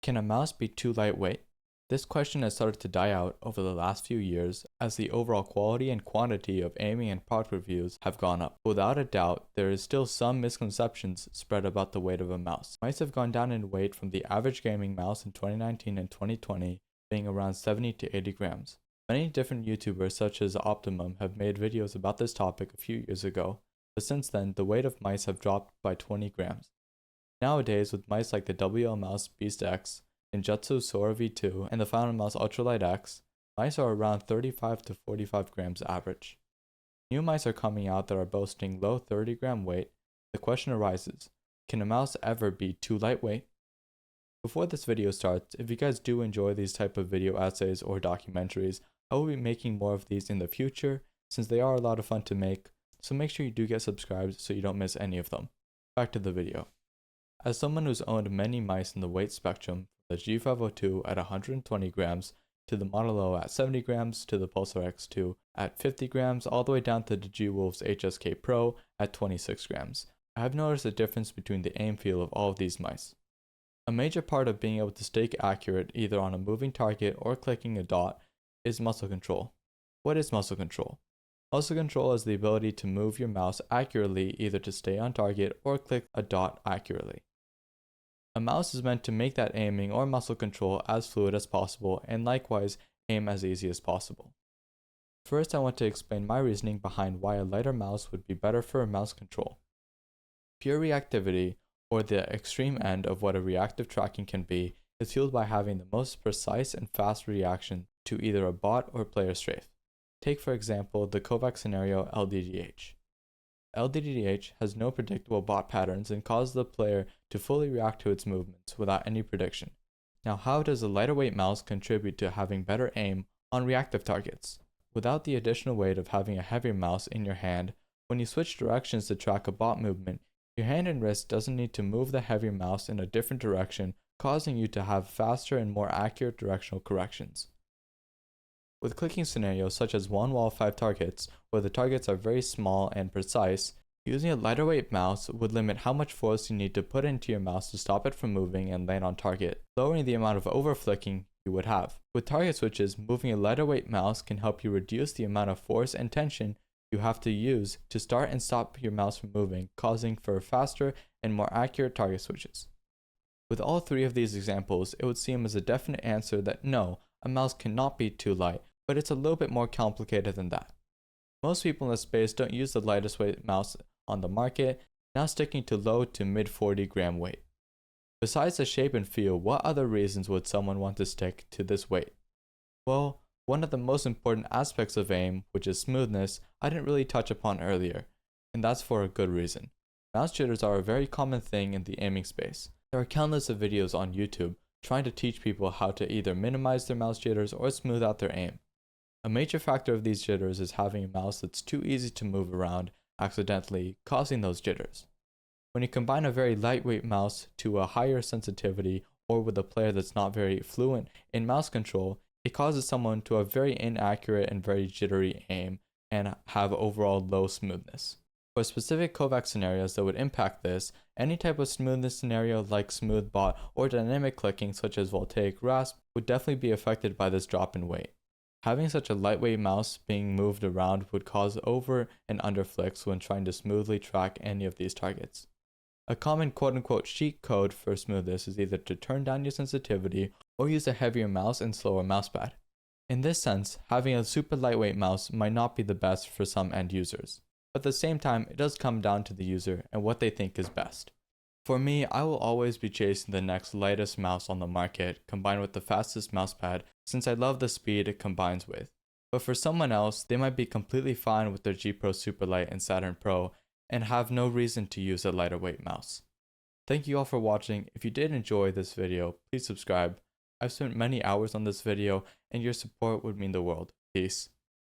Can a mouse be too lightweight? This question has started to die out over the last few years as the overall quality and quantity of aiming and product reviews have gone up. Without a doubt, there is still some misconceptions spread about the weight of a mouse. Mice have gone down in weight from the average gaming mouse in 2019 and 2020 being around 70 to 80 grams. Many different YouTubers such as Optimum have made videos about this topic a few years ago, but since then the weight of mice have dropped by 20 grams. Nowadays, with mice like the WL Mouse Beast X, Ninjutsu Sora V2, and the Final Mouse Ultralight X, mice are around 35 to 45 grams average. New mice are coming out that are boasting low 30 gram weight. The question arises, can a mouse ever be too lightweight? Before this video starts, if you guys do enjoy these type of video essays or documentaries, I will be making more of these in the future since they are a lot of fun to make, so make sure you do get subscribed so you don't miss any of them. Back to the video. As someone who's owned many mice in the weight spectrum, from the G502 at 120 grams, to the Model O at 70 grams, to the Pulsar X2 at 50 grams, all the way down to the GWolves HSK Pro at 26 grams, I have noticed a difference between the aim feel of all of these mice. A major part of being able to stay accurate either on a moving target or clicking a dot is muscle control. What is muscle control? Muscle control is the ability to move your mouse accurately either to stay on target or click a dot accurately. A mouse is meant to make that aiming or muscle control as fluid as possible and likewise aim as easy as possible. First, I want to explain my reasoning behind why a lighter mouse would be better for mouse control. Pure reactivity, or the extreme end of what a reactive tracking can be, is fueled by having the most precise and fast reaction to either a bot or player strafe. Take for example the Kovac scenario LDDH. LDDH has no predictable bot patterns and causes the player to fully react to its movements without any prediction. Now, how does a lighter weight mouse contribute to having better aim on reactive targets? Without the additional weight of having a heavier mouse in your hand, when you switch directions to track a bot movement, your hand and wrist doesn't need to move the heavier mouse in a different direction, causing you to have faster and more accurate directional corrections. With clicking scenarios such as one wall 5 targets, where the targets are very small and precise, using a lighter weight mouse would limit how much force you need to put into your mouse to stop it from moving and land on target, lowering the amount of overflicking you would have. With target switches, moving a lighter weight mouse can help you reduce the amount of force and tension you have to use to start and stop your mouse from moving, causing for faster and more accurate target switches. With all three of these examples, it would seem as a definite answer that no, a mouse cannot be too light, but it's a little bit more complicated than that. Most people in the space don't use the lightest weight mouse on the market, now sticking to low to mid 40 gram weight. Besides the shape and feel, what other reasons would someone want to stick to this weight? Well, one of the most important aspects of aim, which is smoothness, I didn't really touch upon earlier, and that's for a good reason. Mouse jitters are a very common thing in the aiming space. There are countless of videos on YouTube trying to teach people how to either minimize their mouse jitters or smooth out their aim. A major factor of these jitters is having a mouse that's too easy to move around, accidentally causing those jitters. When you combine a very lightweight mouse to a higher sensitivity or with a player that's not very fluent in mouse control, it causes someone to have very inaccurate and very jittery aim and have overall low smoothness. For specific Kovac scenarios that would impact this, any type of smoothness scenario like smooth bot or dynamic clicking such as voltaic rasp would definitely be affected by this drop in weight. Having such a lightweight mouse being moved around would cause over and under flicks when trying to smoothly track any of these targets. A common quote-unquote cheat code for smoothness is either to turn down your sensitivity or use a heavier mouse and slower mousepad. In this sense, having a super lightweight mouse might not be the best for some end users, but at the same time it does come down to the user and what they think is best. For me, I will always be chasing the next lightest mouse on the market combined with the fastest mousepad since I love the speed it combines with. But for someone else, they might be completely fine with their G Pro Superlight and Saturn Pro and have no reason to use a lighter weight mouse. Thank you all for watching. If you did enjoy this video, please subscribe. I've spent many hours on this video and your support would mean the world. Peace.